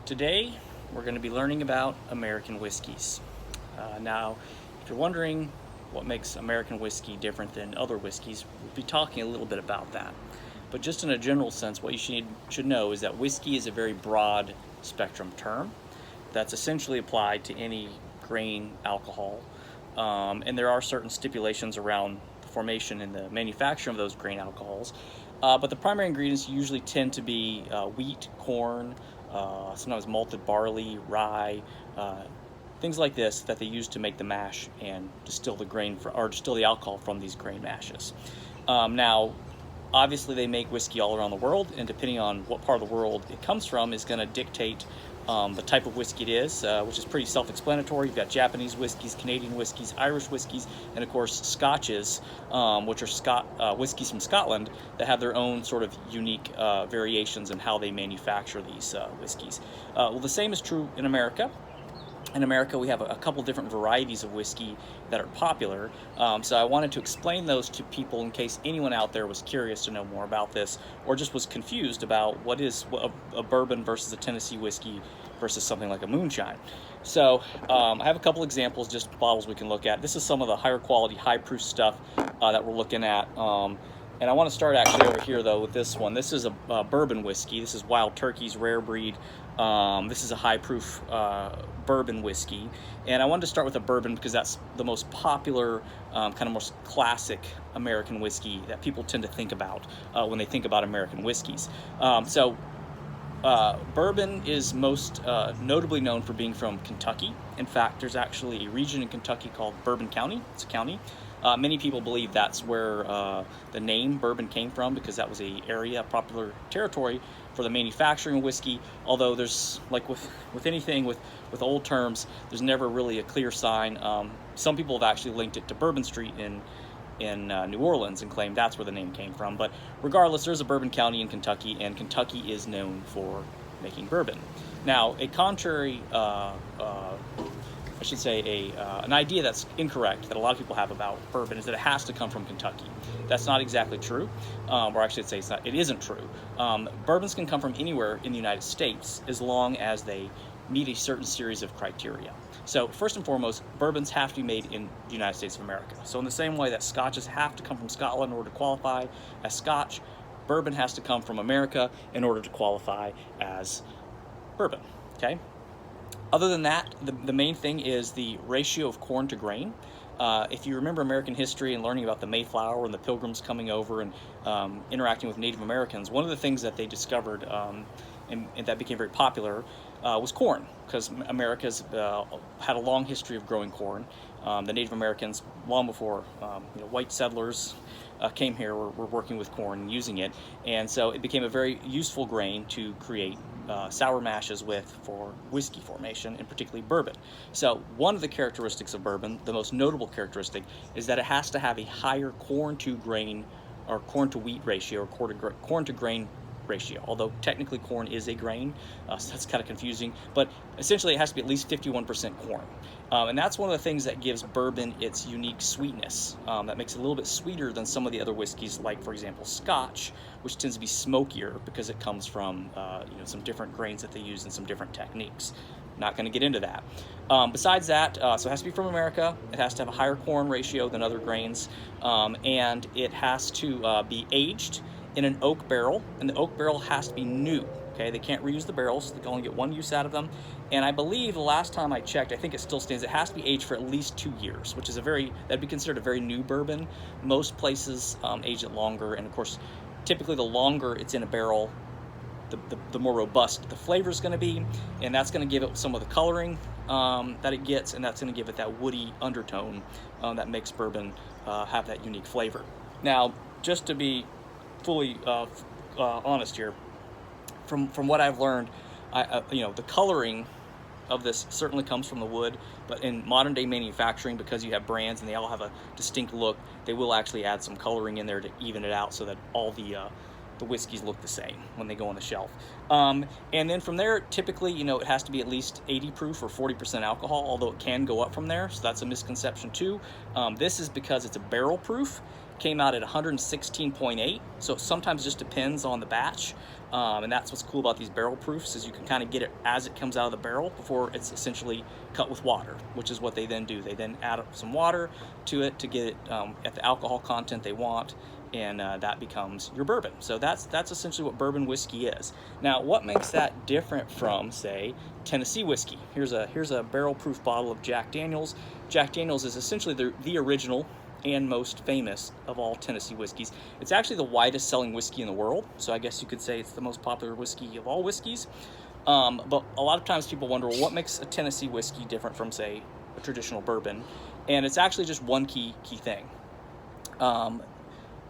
Today, we're going to be learning about American whiskeys. Now, if you're wondering what makes American whiskey different than other whiskeys, we'll be talking a little bit about that. But just in a general sense, what you should know is that whiskey is a very broad spectrum term that's essentially applied to any grain alcohol. And there are certain stipulations around the formation and the manufacture of those grain alcohols. But the primary ingredients usually tend to be wheat, corn, sometimes malted barley, rye, things like this that they use to make the mash and distill the alcohol from these grain mashes. Now, obviously, they make whiskey all around the world, and depending on what part of the world it comes from is going to dictate the type of whiskey it is, which is pretty self-explanatory. You've got Japanese whiskeys, Canadian whiskeys, Irish whiskeys, and of course Scotches, which are whiskeys from Scotland that have their own sort of unique variations in how they manufacture these whiskeys. Well, the same is true in America. In America, we have a couple different varieties of whiskey that are popular, so I wanted to explain those to people in case anyone out there was curious to know more about this or just was confused about what is a bourbon versus a Tennessee whiskey versus something like a moonshine. So I have a couple examples, just bottles we can look at. This is some of the higher quality, high proof stuff that we're looking at. And I want to start actually over here though with this one. This is a bourbon whiskey. This is Wild Turkey's rare breed. This is a high proof bourbon whiskey, and I wanted to start with a bourbon because that's the most popular, kind of most classic American whiskey that people tend to think about when they think about American whiskeys. Bourbon is most notably known for being from Kentucky. In fact, there's actually a region in Kentucky called Bourbon County. It's a county. Many people believe that's where the name bourbon came from, because that was a popular territory for the manufacturing of whiskey. Although there's, like with anything with old terms, there's never really a clear sign. Some people have actually linked it to Bourbon Street in New Orleans and claimed that's where the name came from. But regardless, there's a Bourbon County in Kentucky, and Kentucky is known for making bourbon. Now, a contrary an idea that's incorrect that a lot of people have about bourbon is that it has to come from Kentucky. That's not exactly true, or I should say it isn't true. Bourbons can come from anywhere in the United States as long as they meet a certain series of criteria. So first and foremost, bourbons have to be made in the United States of America. So in the same way that scotches have to come from Scotland in order to qualify as scotch, bourbon has to come from America in order to qualify as bourbon, okay? Other than that, the main thing is the ratio of corn to grain. If you remember American history and learning about the Mayflower and the Pilgrims coming over and interacting with Native Americans, one of the things that they discovered and that became very popular was corn, because America's had a long history of growing corn. The Native Americans, long before white settlers came here, were working with corn and using it, and so it became a very useful grain to create sour mashes for whiskey formation, and particularly bourbon. So one of the characteristics of bourbon, the most notable characteristic, is that it has to have a higher corn to grain or corn to wheat ratio, or corn to grain ratio, although technically corn is a grain, so that's kind of confusing, but essentially it has to be at least 51% corn. And that's one of the things that gives bourbon its unique sweetness, that makes it a little bit sweeter than some of the other whiskeys, like for example Scotch, which tends to be smokier because it comes from some different grains that they use and some different techniques. Not going to get into that. Besides that, so it has to be from America, it has to have a higher corn ratio than other grains, and it has to be aged in an oak barrel, and the oak barrel has to be new. Okay, they can't reuse the barrels; they can only get one use out of them. And I believe the last time I checked, I think it still stands. It has to be aged for at least 2 years, which is that'd be considered a very new bourbon. Most places age it longer, and of course, typically the longer it's in a barrel, the more robust the flavor is going to be, and that's going to give it some of the coloring that it gets, and that's going to give it that woody undertone that makes bourbon have that unique flavor. Now, just to be fully honest here, from what I've learned, the coloring of this certainly comes from the wood, but in modern day manufacturing, because you have brands and they all have a distinct look, they will actually add some coloring in there to even it out so that all the whiskeys look the same when they go on the shelf. And then from there, typically, it has to be at least 80 proof or 40% alcohol, although it can go up from there, so that's a misconception too. This is because it's a barrel proof, came out at 116.8, so it sometimes just depends on the batch. And that's what's cool about these barrel proofs, is you can kind of get it as it comes out of the barrel before it's essentially cut with water, which is what they then do. They then add some water to it to get it at the alcohol content they want, and that becomes your bourbon. So that's essentially what bourbon whiskey is. Now, what makes that different from, say, Tennessee whiskey? Here's a barrel proof bottle of Jack Daniels. Jack Daniels is essentially the original and most famous of all Tennessee whiskeys. It's actually the widest selling whiskey in the world, so I guess you could say it's the most popular whiskey of all whiskeys. But a lot of times people wonder, well, what makes a Tennessee whiskey different from, say, a traditional bourbon? And it's actually just one key thing.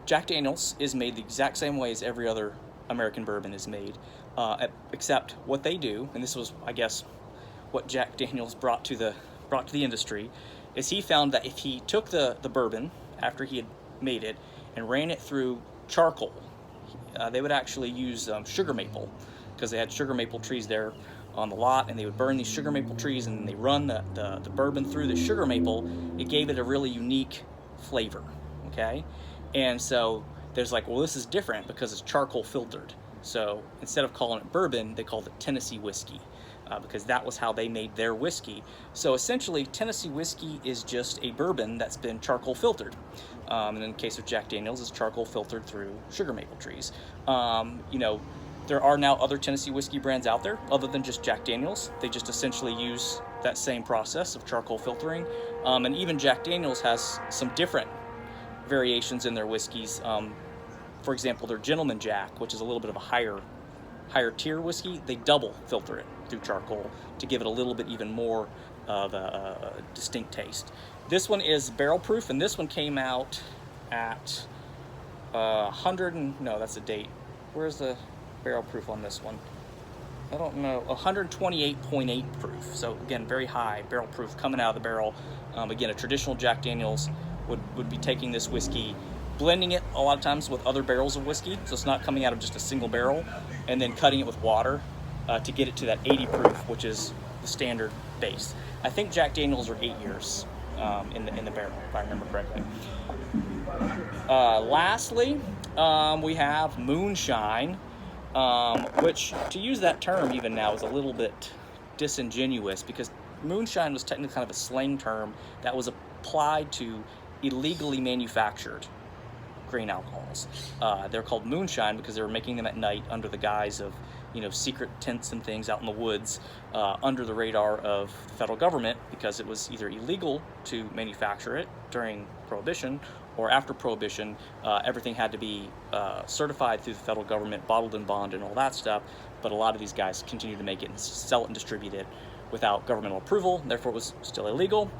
Jack Daniels is made the exact same way as every other American bourbon is made, except what they do, and this was, I guess, what Jack Daniels brought to the industry, is he found that if he took the bourbon after he had made it and ran it through charcoal, they would actually use sugar maple, because they had sugar maple trees there on the lot, and they would burn these sugar maple trees, and they run the bourbon through the sugar maple. It gave it a really unique flavor, okay? And so there's like, well, this is different because it's charcoal filtered. So instead of calling it bourbon, they called it Tennessee whiskey, because that was how they made their whiskey. So essentially, Tennessee whiskey is just a bourbon that's been charcoal filtered. And in the case of Jack Daniels, it's charcoal filtered through sugar maple trees. There are now other Tennessee whiskey brands out there other than just Jack Daniels. They just essentially use that same process of charcoal filtering. And even Jack Daniels has some different variations in their whiskeys. For example, their Gentleman Jack, which is a little bit of a higher tier whiskey, they double filter it through charcoal to give it a little bit even more of a distinct taste. This one is barrel proof, and this one came out at 100 no, that's a date. Where's the barrel proof on this one? I don't know. 128.8 proof. So again, very high barrel proof coming out of the barrel. Again, a traditional Jack Daniels would be taking this whiskey, blending it a lot of times with other barrels of whiskey, so it's not coming out of just a single barrel, and then cutting it with water to get it to that 80 proof, which is the standard base. I think Jack Daniels are 8 years in the barrel, if I remember correctly. Lastly, we have Moonshine, which, to use that term even now, is a little bit disingenuous, because Moonshine was technically kind of a slang term that was applied to illegally manufactured grain alcohols. They're called Moonshine because they were making them at night under the guise of, secret tents and things out in the woods, under the radar of the federal government, because it was either illegal to manufacture it during Prohibition, or after Prohibition, everything had to be certified through the federal government, bottled and bonded and all that stuff. But a lot of these guys continued to make it and sell it and distribute it without governmental approval, therefore it was still illegal.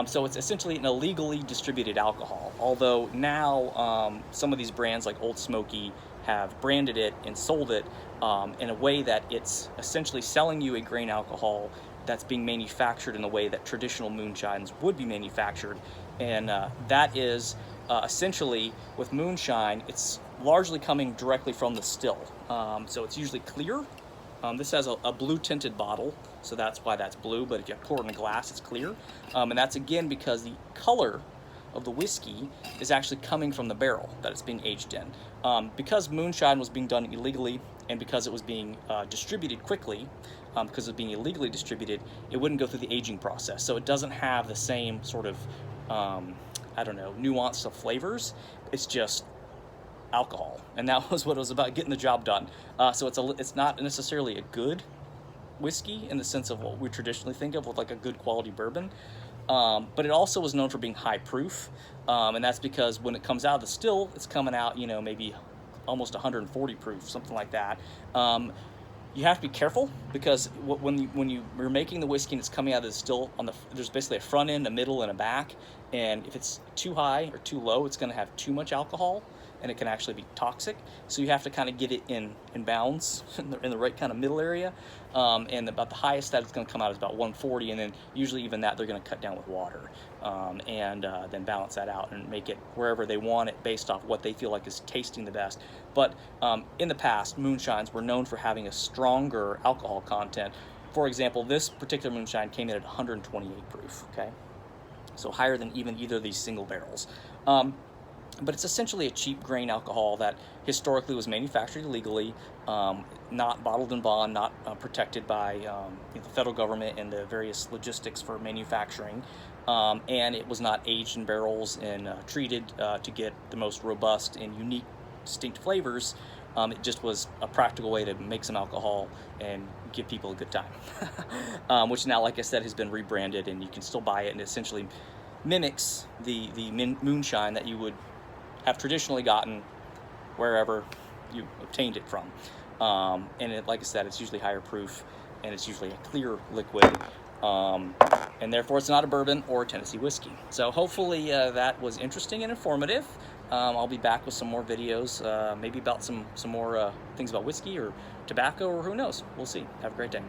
So it's essentially an illegally distributed alcohol, although now some of these brands like Old Smoky have branded it and sold it in a way that it's essentially selling you a grain alcohol that's being manufactured in the way that traditional moonshines would be manufactured. And that is essentially, with Moonshine, it's largely coming directly from the still. So it's usually clear. This has a blue tinted bottle, so that's why that's blue, but if you pour it in a glass, it's clear. And that's again because the color of the whiskey is actually coming from the barrel that it's being aged in. Because Moonshine was being done illegally, and because it was being distributed quickly, because of being illegally distributed, it wouldn't go through the aging process. So it doesn't have the same sort of, nuance of flavors. It's just alcohol, and that was what it was about, getting the job done. So it's not necessarily a good whiskey in the sense of what we traditionally think of with like a good quality bourbon, but it also was known for being high proof, and that's because when it comes out of the still, it's coming out maybe almost 140 proof, something like that. You have to be careful because when you're making the whiskey and it's coming out of the still, there's basically a front end, a middle, and a back, and if it's too high or too low, it's going to have too much alcohol, and it can actually be toxic. So you have to kind of get it in bounds, in the right kind of middle area, and about the highest that it's going to come out is about 140, and then usually even that they're going to cut down with water, and then balance that out and make it wherever they want it based off what they feel like is tasting the best. But in the past, moonshines were known for having a stronger alcohol content. For example, this particular moonshine came in at 128 proof, okay? So higher than even either of these single barrels. but it's essentially a cheap grain alcohol that historically was manufactured illegally, not bottled in bond, not protected by the federal government and the various logistics for manufacturing, and it was not aged in barrels and treated to get the most robust and unique, distinct flavors. It just was a practical way to make some alcohol and give people a good time, which now, like I said, has been rebranded, and you can still buy it, and it essentially mimics the moonshine that you would have traditionally gotten wherever you obtained it from. And it, like I said, it's usually higher proof, and it's usually a clear liquid, and therefore it's not a bourbon or a Tennessee whiskey. So hopefully that was interesting and informative. I'll be back with some more videos, maybe about some more things about whiskey or tobacco, or who knows. We'll see. Have a great day.